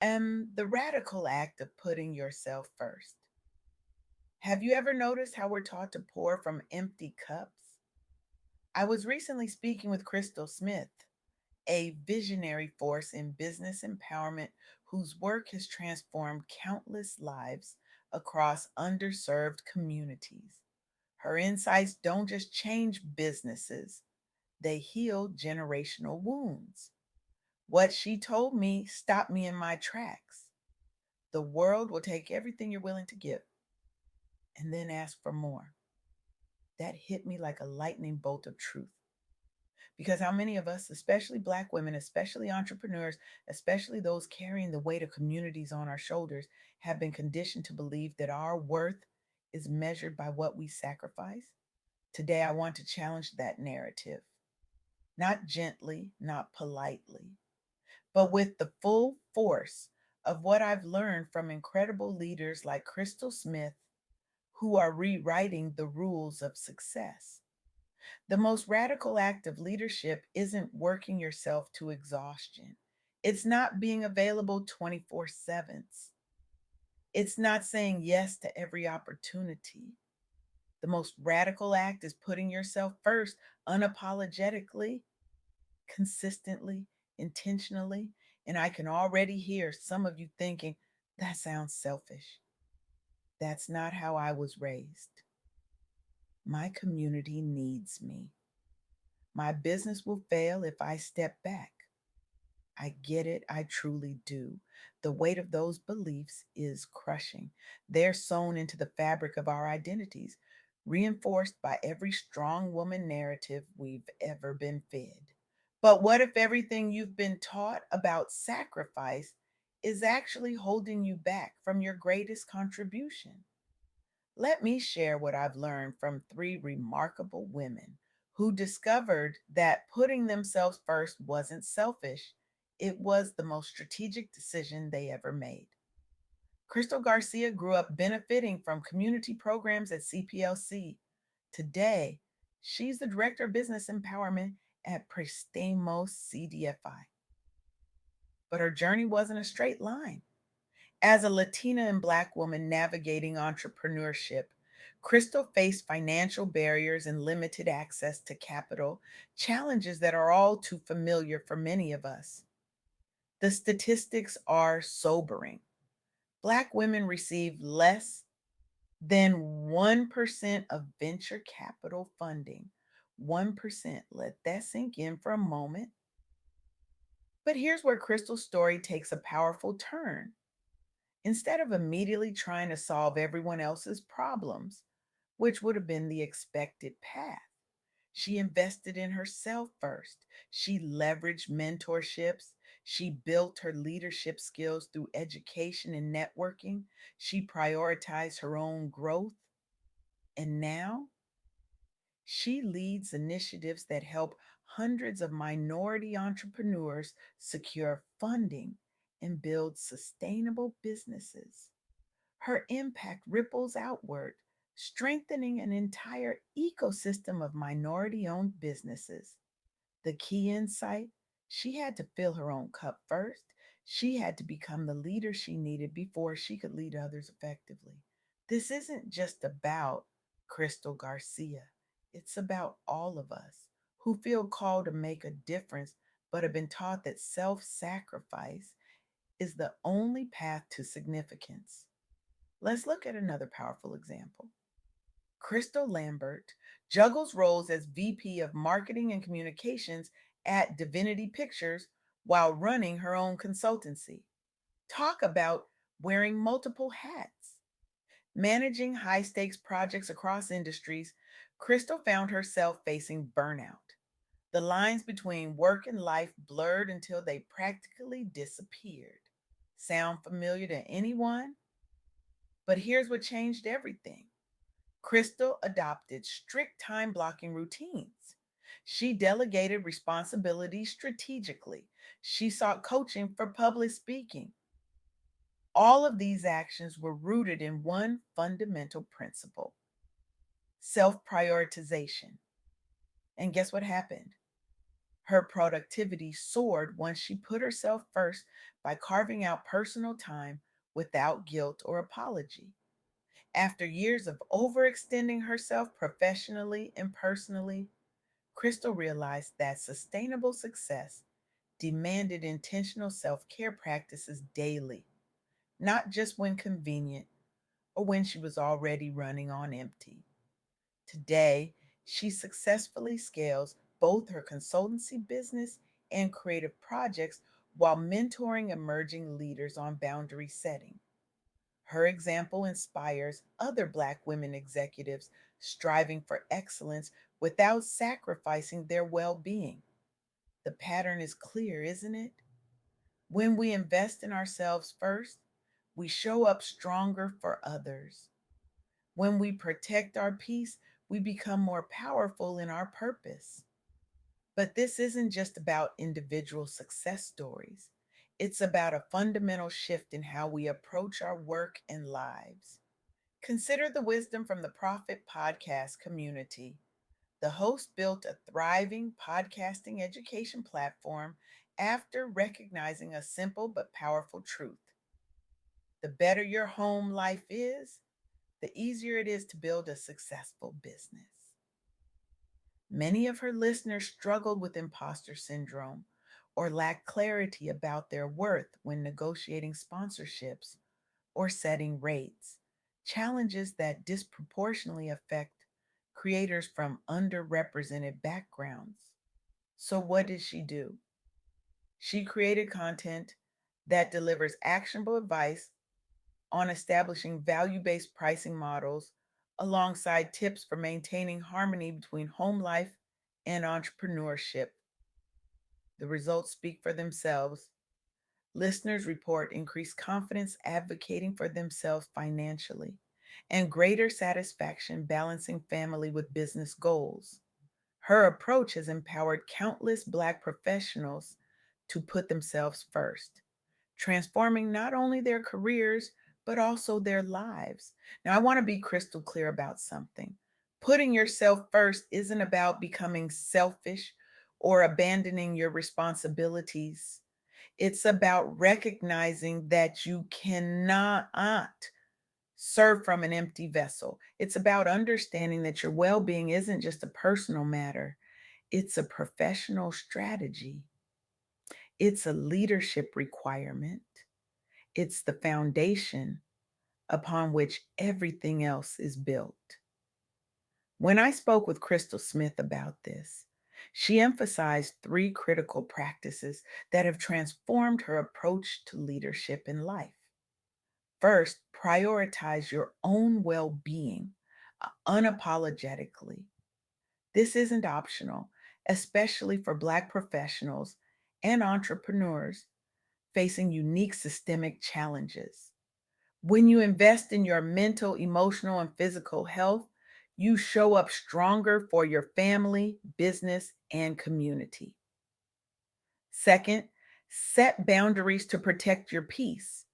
The radical act of putting yourself first. Have you ever noticed how we're taught to pour from empty cups? I was recently speaking with Krystal Smith, a visionary force in business empowerment whose work has transformed countless lives across underserved communities. Her insights don't just change businesses, they heal generational wounds. What she told me stopped me in my tracks. The world will take everything you're willing to give and then ask for more. That hit me like a lightning bolt of truth. Because how many of us, especially Black women, especially entrepreneurs, especially those carrying the weight of communities on our shoulders, have been conditioned to believe that our worth is measured by what we sacrifice? Today, I want to challenge that narrative, not gently, not politely, but with the full force of what I've learned from incredible leaders like Krystal Smith, who are rewriting the rules of success. The most radical act of leadership isn't working yourself to exhaustion. It's not being available 24/7. It's not saying yes to every opportunity. The most radical act is putting yourself first unapologetically, consistently, intentionally. And I can already hear some of you thinking, that sounds selfish. That's not how I was raised. My community needs me. My business will fail if I step back. I get it, I truly do. The weight of those beliefs is crushing. They're sewn into the fabric of our identities, reinforced by every strong woman narrative we've ever been fed. But what if everything you've been taught about sacrifice is actually holding you back from your greatest contribution? Let me share what I've learned from three remarkable women who discovered that putting themselves first wasn't selfish, it was the most strategic decision they ever made. Crystal Garcia grew up benefiting from community programs at CPLC. Today, she's the Director of Business Empowerment at Prestamos CDFI. But her journey wasn't a straight line. As a Latina and Black woman navigating entrepreneurship, Crystal faced financial barriers and limited access to capital, challenges that are all too familiar for many of us. The statistics are sobering. Black women receive less than 1% of venture capital funding. 1%. Let that sink in for a moment. But here's where Crystal's story takes a powerful turn. Instead of immediately trying to solve everyone else's problems, which would have been the expected path, she invested in herself first. She leveraged mentorships. She built her leadership skills through education and networking. She prioritized her own growth. And now she leads initiatives that help hundreds of minority entrepreneurs secure funding and build sustainable businesses. Her impact ripples outward, strengthening an entire ecosystem of minority owned businesses. The key insight: she had to fill her own cup first. She had to become the leader she needed before she could lead others effectively. This isn't just about Crystal Garcia, it's about all of us who feel called to make a difference but have been taught that self sacrifice is the only path to significance. Let's look at another powerful example. Crystal Lambert juggles roles as VP of Marketing and Communications at Divinity Pictures while running her own consultancy. Talk about wearing multiple hats. Managing high stakes projects across industries, Crystal found herself facing burnout. The lines between work and life blurred until they practically disappeared. Sound familiar to anyone? But here's what changed everything. Crystal adopted strict time blocking routines. She delegated responsibilities strategically. She sought coaching for public speaking. All of these actions were rooted in one fundamental principle: self prioritization. And guess what happened? Her productivity soared once she put herself first by carving out personal time without guilt or apology. After years of overextending herself professionally and personally, Krystal realized that sustainable success demanded intentional self care practices daily, not just when convenient or when she was already running on empty. Today, she successfully scales both her consultancy business and creative projects while mentoring emerging leaders on boundary setting. Her example inspires other Black women executives striving for excellence without sacrificing their well being. The pattern is clear, isn't it? When we invest in ourselves first, we show up stronger for others. When we protect our peace, we become more powerful in our purpose. But this isn't just about individual success stories. It's about a fundamental shift in how we approach our work and lives. Consider the wisdom from the Profit Podcast community. The host built a thriving podcasting education platform after recognizing a simple but powerful truth. The better your home life is, the easier it is to build a successful business. Many of her listeners struggled with imposter syndrome or lacked clarity about their worth when negotiating sponsorships or setting rates, challenges that disproportionately affect creators from underrepresented backgrounds. So, what did she do? She created content that delivers actionable advice on establishing value based pricing models alongside tips for maintaining harmony between home life and entrepreneurship. The results speak for themselves. Listeners report increased confidence advocating for themselves financially and greater satisfaction balancing family with business goals. Her approach has empowered countless Black professionals to put themselves first, transforming not only their careers, but also their lives. Now, I want to be crystal clear about something. Putting yourself first isn't about becoming selfish or abandoning your responsibilities. It's about recognizing that you cannot serve from an empty vessel. It's about understanding that your well being isn't just a personal matter, it's a professional strategy, it's a leadership requirement, it's the foundation upon which everything else is built. When I spoke with Krystal Smith about this, she emphasized three critical practices that have transformed her approach to leadership in life. First, prioritize your own well being unapologetically. This isn't optional, especially for Black professionals and entrepreneurs facing unique systemic challenges. When you invest in your mental, emotional, and physical health, you show up stronger for your family, business, and community. Second, set boundaries to protect your peace.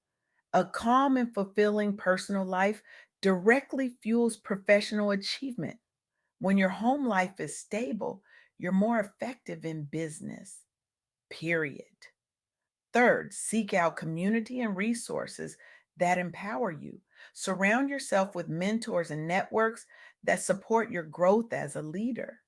A calm and fulfilling personal life directly fuels professional achievement. When your home life is stable, you're more effective in business, period. Third, seek out community and resources that empower you. Surround yourself with mentors and networks that support your growth as a leader.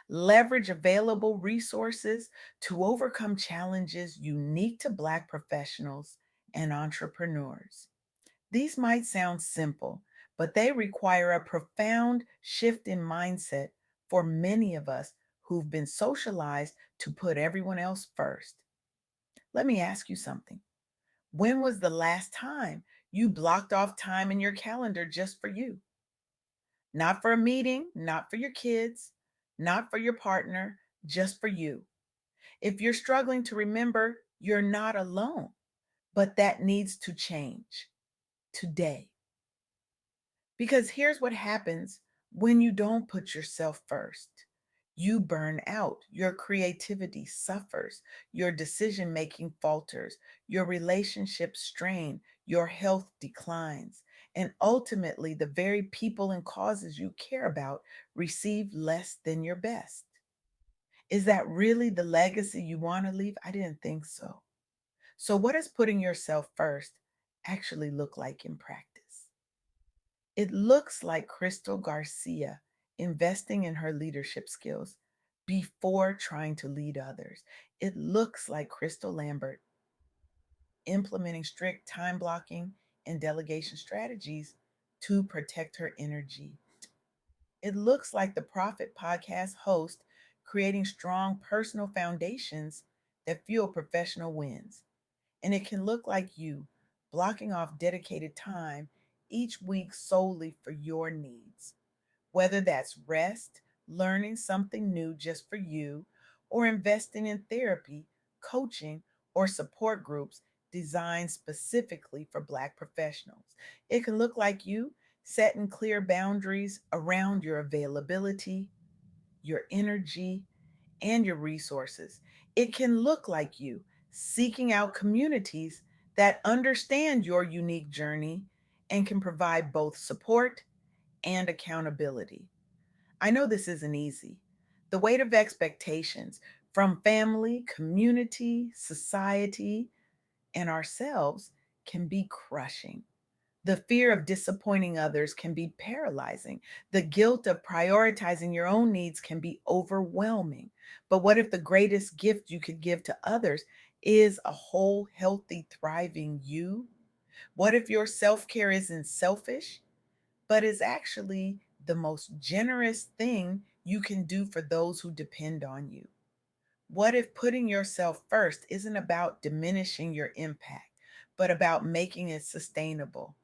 Leverage available resources to overcome challenges unique to Black professionals and entrepreneurs. These might sound simple, but they require a profound shift in mindset for many of us who've been socialized to put everyone else first. Let me ask you something. When was the last time you blocked off time in your calendar just for you? Not for a meeting, not for your kids, not for your partner, just for you. If you're struggling to remember, you're not alone, but that needs to change today. Because here's what happens when you don't put yourself first. You burn out, your creativity suffers, your decision making falters, your relationships strain, your health declines, and ultimately the very people and causes you care about receive less than your best. Is that really the legacy you want to leave? I didn't think so. So, what does putting yourself first actually look like in practice? It looks like Crystal Garcia investing in her leadership skills before trying to lead others. It looks like Crystal Lambert implementing strict time blocking and delegation strategies to protect her energy. It looks like the Profit podcast host creating strong personal foundations that fuel professional wins. And it can look like you blocking off dedicated time each week solely for your needs, whether that's rest, learning something new just for you, or investing in therapy, coaching, or support groups designed specifically for Black professionals. It can look like you setting clear boundaries around your availability, your energy, and your resources. It can look like you seeking out communities that understand your unique journey and can provide both support and accountability. I know this isn't easy. The weight of expectations from family, community, society, and ourselves can be crushing. The fear of disappointing others can be paralyzing. The guilt of prioritizing your own needs can be overwhelming. But what if the greatest gift you could give to others is a whole, healthy, thriving you? What if your self care isn't selfish, but is actually the most generous thing you can do for those who depend on you? What if putting yourself first isn't about diminishing your impact, but about making it sustainable?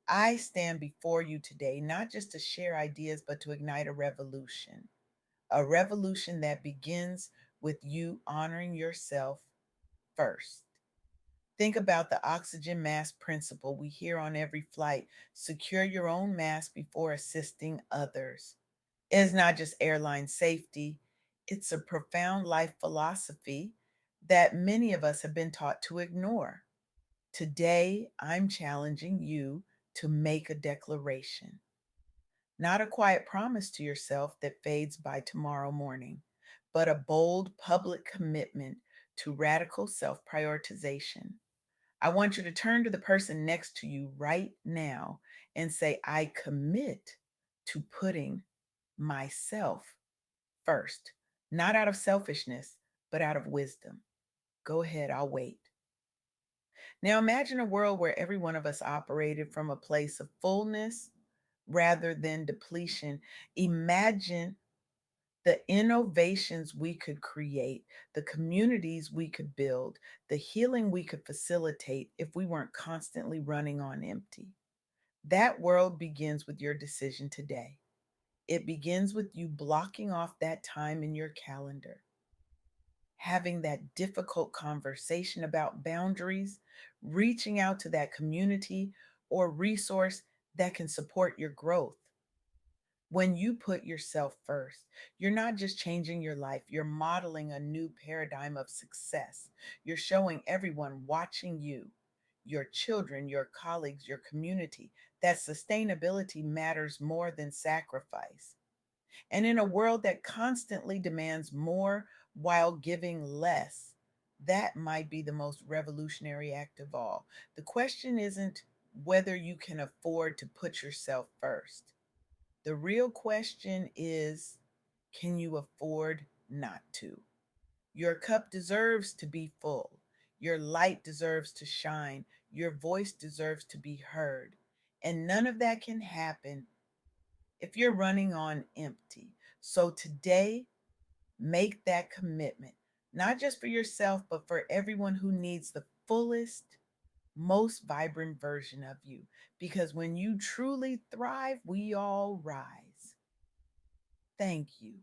I stand before you today not just to share ideas, but to ignite a revolution that begins with you honoring yourself first. Think about the oxygen mask principle we hear on every flight: secure your own mask before assisting others. It's not just airline safety, it's a profound life philosophy that many of us have been taught to ignore. Today, I'm challenging you to make a declaration, not a quiet promise to yourself that fades by tomorrow morning, but a bold public commitment to radical self prioritization. I want you to turn to the person next to you right now and say, I commit to putting myself first, not out of selfishness, but out of wisdom. Go ahead, I'll wait. Now imagine a world where every one of us operated from a place of fullness rather than depletion. Imagine the innovations we could create, the communities we could build, the healing we could facilitate if we weren't constantly running on empty. That world begins with your decision today. It begins with you blocking off that time in your calendar, having that difficult conversation about boundaries, reaching out to that community or resource that can support your growth. When you put yourself first, you're not just changing your life, you're modeling a new paradigm of success. You're showing everyone watching you, your children, your colleagues, your community, that sustainability matters more than sacrifice. And in a world that constantly demands more while giving less, that might be the most revolutionary act of all. The question isn't whether you can afford to put yourself first. The real question is, can you afford not to? Your cup deserves to be full. Your light deserves to shine. Your voice deserves to be heard. And none of that can happen if you're running on empty. So today, make that commitment, not just for yourself, but for everyone who needs the fullest, most vibrant version of you. Because when you truly thrive, we all rise. Thank you.